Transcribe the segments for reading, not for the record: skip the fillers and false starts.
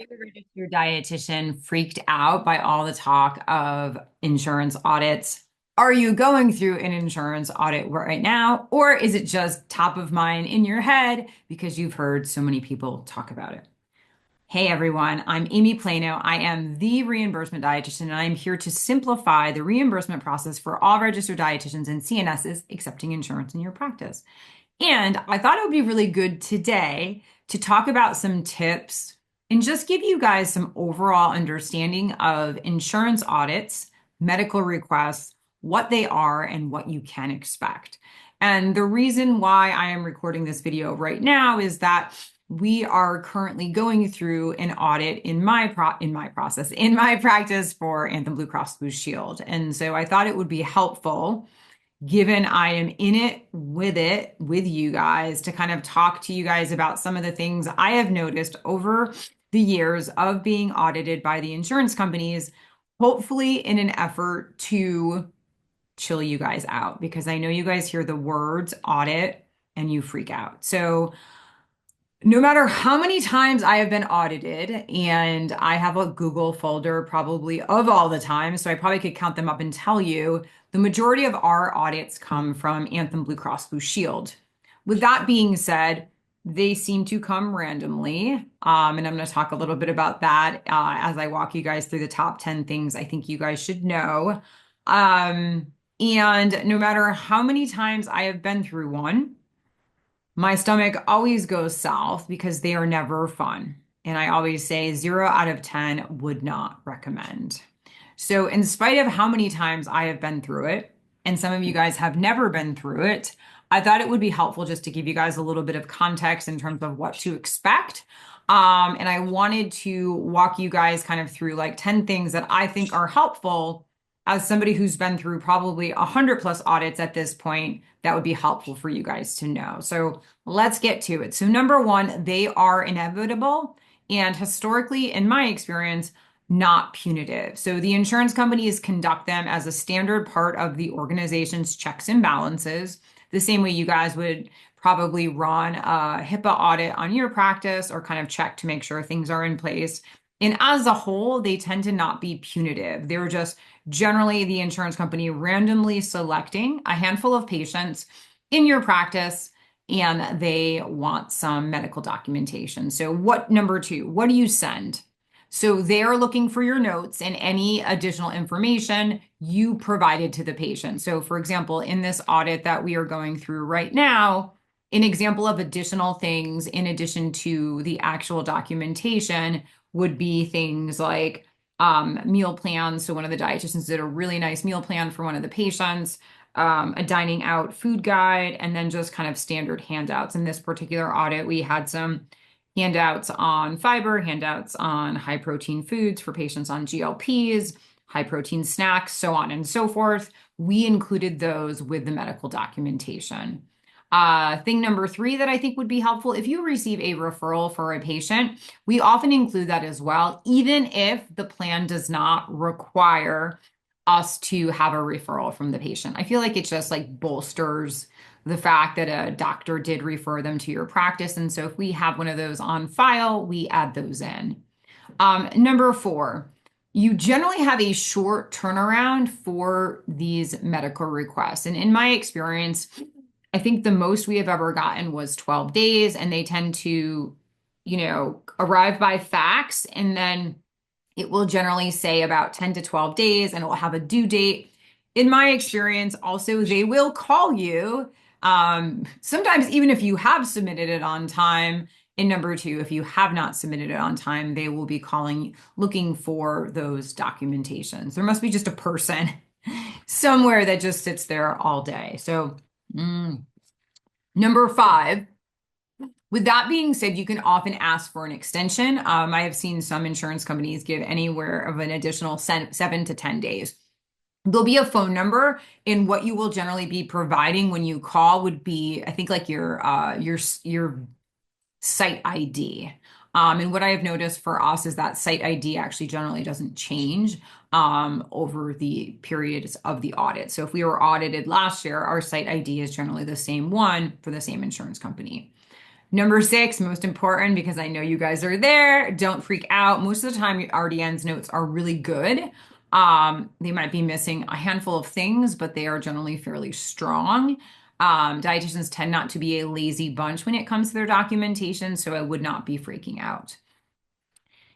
The registered dietitian freaked out by all the talk of insurance audits. Are you going through an insurance audit right now, or is it just top of mind in your head because you've heard so many people talk about it? Hey everyone, I'm Amy Plano. I am the reimbursement dietitian, and I'm here to simplify the reimbursement process for all registered dietitians and CNSs accepting insurance in your practice. And I thought it would be really good today to talk about some tips and just give you guys some overall understanding of insurance audits, medical requests, what they are, and what you can expect. And the reason why I am recording this video right now is that we are currently going through an audit in my practice for Anthem Blue Cross Blue Shield. And so I thought it would be helpful, given I am in it with you guys, to kind of talk to you guys about some of the things I have noticed over the years of being audited by the insurance companies, hopefully in an effort to chill you guys out, because I know you guys hear the words audit and you freak out. So no matter how many times I have been audited, and I have a Google folder probably of all the time, so I probably could count them up and tell you, the majority of our audits come from Anthem Blue Cross Blue Shield. With that being said, they seem to come randomly. And I'm going to talk a little bit about that as I walk you guys through the top 10 things I think you guys should know. And no matter how many times I have been through one, my stomach always goes south because they are never fun. And I always say 0 out of 10 would not recommend. So, in spite of how many times I have been through it, and some of you guys have never been through it, I thought it would be helpful just to give you guys a little bit of context in terms of what to expect. And I wanted to walk you guys kind of through like 10 things that I think are helpful as somebody who's been through probably 100 plus audits at this point. That would be helpful for you guys to know. So let's get to it. So number one, they are inevitable and historically, in my experience, not punitive. So the insurance companies conduct them as a standard part of the organization's checks and balances, the same way you guys would probably run a HIPAA audit on your practice or kind of check to make sure things are in place. And as a whole, they tend to not be punitive. They're just generally the insurance company randomly selecting a handful of patients in your practice, and they want some medical documentation. So number two, what do you send? So they're looking for your notes and any additional information you provided to the patient. So for example, in this audit that we are going through right now, an example of additional things in addition to the actual documentation would be things like meal plans. So one of the dietitians did a really nice meal plan for one of the patients, a dining out food guide, and then just kind of standard handouts. In this particular audit, we had some handouts on fiber, handouts on high protein foods for patients on GLPs, high protein snacks, so on and so forth. We included those with the medical documentation. Thing number three that I think would be helpful, if you receive a referral for a patient, we often include that as well, even if the plan does not require us to have a referral from the patient. I feel like it just like bolsters the fact that a doctor did refer them to your practice. And so if we have one of those on file, we add those in. Number four, you generally have a short turnaround for these medical requests. And in my experience, I think the most we have ever gotten was 12 days, and they tend to, arrive by fax, and then it will generally say about 10 to 12 days, and it will have a due date. In my experience, also, they will call you, sometimes even if you have submitted it on time. And number two, if you have not submitted it on time, they will be calling, looking for those documentations. There must be just a person somewhere that just sits there all day. So, number five, with that being said, you can often ask for an extension. I have seen some insurance companies give anywhere of an additional 7 to 10 days. There'll be a phone number, and what you will generally be providing when you call would be, I think, like your site ID. And what I have noticed for us is that site ID actually generally doesn't change over the periods of the audit. So if we were audited last year, our site ID is generally the same one for the same insurance company. Number six, most important because I know you guys are there. Don't freak out. Most of the time, your RDN's notes are really good. They might be missing a handful of things, but they are generally fairly strong. Dietitians tend not to be a lazy bunch when it comes to their documentation, so I would not be freaking out.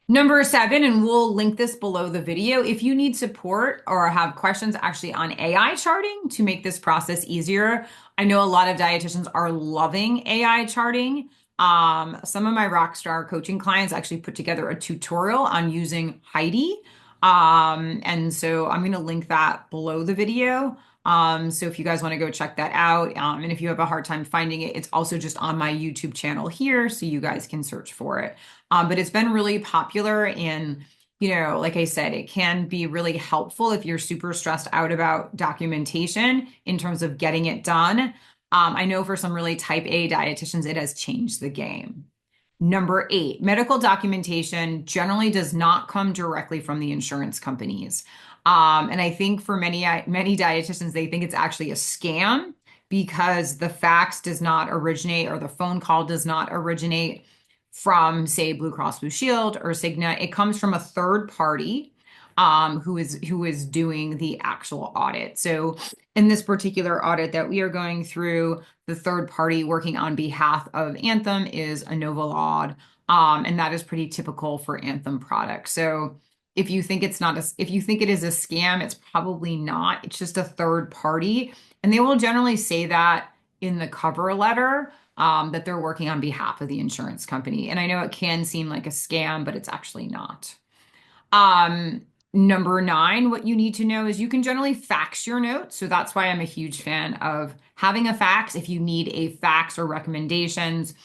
Number seven, and we'll link this below the video. If you need support or have questions actually on AI charting to make this process easier, I know a lot of dietitians are loving AI charting. Some of my rockstar coaching clients actually put together a tutorial on using Heidi. And so I'm going to link that below the video. So if you guys want to go check that out, and if you have a hard time finding it, it's also just on my YouTube channel here, so you guys can search for it. But it's been really popular and, like I said, it can be really helpful if you're super stressed out about documentation in terms of getting it done. I know for some really type A dietitians, it has changed the game. Number eight, medical documentation generally does not come directly from the insurance companies. And I think for many dietitians, they think it's actually a scam because the fax does not originate or the phone call does not originate from, say, Blue Cross Blue Shield or Cigna. It comes from a third party who is doing the actual audit. So in this particular audit that we are going through, the third party working on behalf of Anthem is Innovalod, and that is pretty typical for Anthem products. So if you think if you think it is a scam, it's probably not. It's just a third party, and they will generally say that in the cover letter that they're working on behalf of the insurance company. And I know it can seem like a scam, but it's actually not. Number nine, what you need to know is you can generally fax your notes. So that's why I'm a huge fan of having a fax. If you need a fax or recommendations,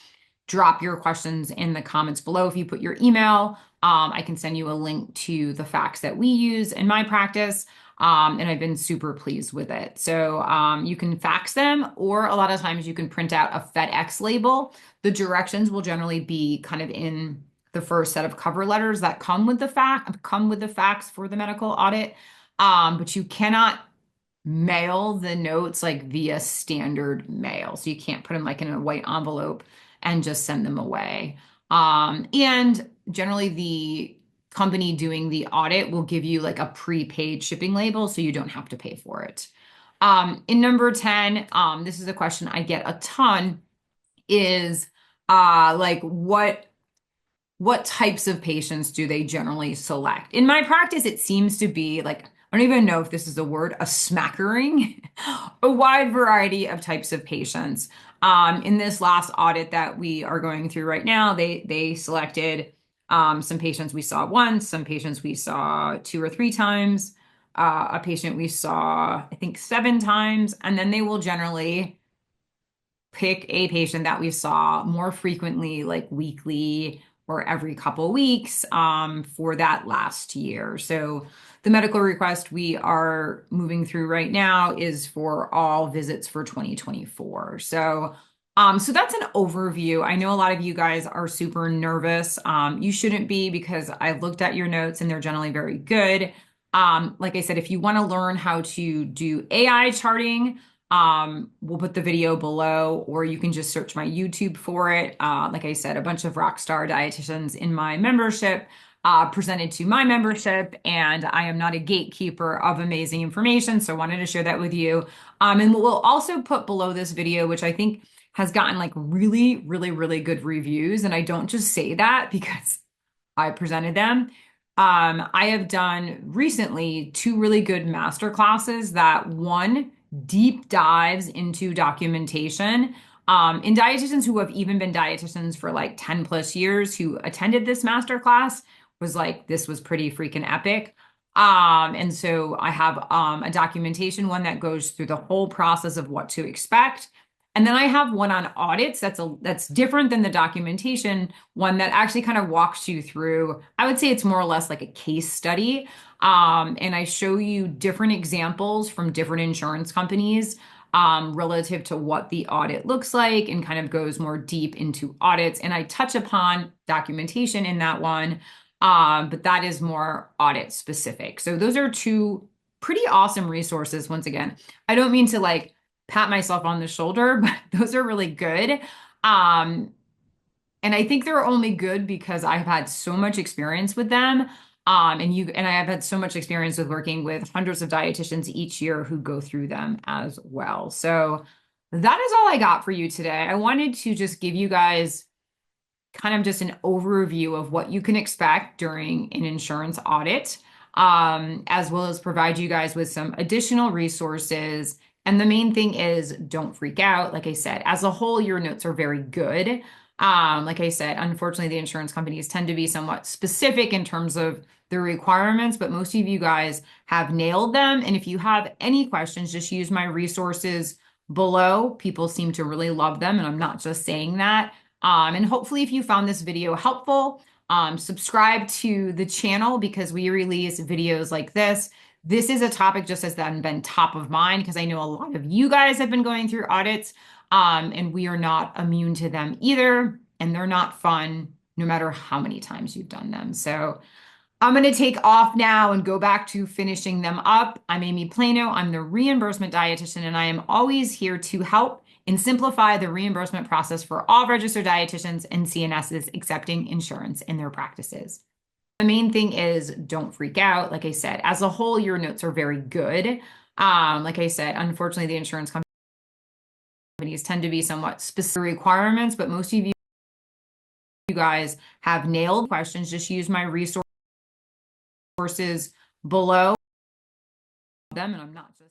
drop your questions in the comments below. If you put your email, I can send you a link to the fax that we use in my practice. And I've been super pleased with it. So you can fax them, or a lot of times you can print out a FedEx label. The directions will generally be kind of in the first set of cover letters that come with the fax for the medical audit. But you cannot mail the notes like via standard mail. So you can't put them like in a white envelope and just send them away. And generally the company doing the audit will give you like a prepaid shipping label so you don't have to pay for it. In number 10, this is a question I get a ton, is like what types of patients do they generally select? In my practice, it seems to be like, I don't even know if this is a word, a smattering, a wide variety of types of patients. In this last audit that we are going through right now, they selected some patients we saw once, some patients we saw 2 or 3 times, a patient we saw, I think, 7 times, and then they will generally pick a patient that we saw more frequently, like weekly or every couple weeks for that last year. So the medical request we are moving through right now is for all visits for 2024. So that's an overview. I know a lot of you guys are super nervous. You shouldn't be, because I've looked at your notes and they're generally very good. Like I said, if you want to learn how to do AI charting, we'll put the video below, or you can just search my YouTube for it. Like I said, a bunch of rock star dietitians in my membership presented to my membership, and I am not a gatekeeper of amazing information, so I wanted to share that with you. And we'll also put below this video, which I think has gotten like really, really, really good reviews. And I don't just say that because I presented them. I have done recently 2 really good master classes that, one, deep dives into documentation. In dietitians who have even been dietitians for like 10 plus years who attended this master class was like, this was pretty freaking epic. And so I have a documentation one that goes through the whole process of what to expect. And then I have one on audits that's different than the documentation one, that actually kind of walks you through, I would say it's more or less like a case study. And I show you different examples from different insurance companies relative to what the audit looks like, and kind of goes more deep into audits. And I touch upon documentation in that one, but that is more audit specific. So those are 2 pretty awesome resources. Once again, I don't mean to like pat myself on the shoulder, but those are really good. And I think they're only good because I've had so much experience with them. And I have had so much experience with working with hundreds of dietitians each year who go through them as well. So that is all I got for you today. I wanted to just give you guys kind of just an overview of what you can expect during an insurance audit, as well as provide you guys with some additional resources. And the main thing is don't freak out. Like I said, as a whole, your notes are very good. Like I said, unfortunately, the insurance companies tend to be somewhat specific in terms of the requirements, but most of you guys have nailed them. And if you have any questions, just use my resources below. People seem to really love them, and I'm not just saying that. And hopefully if you found this video helpful, subscribe to the channel because we release videos like this. This is a topic just has been top of mind because I know a lot of you guys have been going through audits, and we are not immune to them either. And they're not fun no matter how many times you've done them. So I'm going to take off now and go back to finishing them up. I'm Amy Plano. I'm the reimbursement dietitian, and I am always here to help and simplify the reimbursement process for all registered dietitians and CNSs accepting insurance in their practices. The main thing is don't freak out. Like I said, as a whole, your notes are very good. Like I said, unfortunately, the insurance companies tend to be somewhat specific requirements, but most of you guys have nailed questions. Just use my resources below them, and I'm not just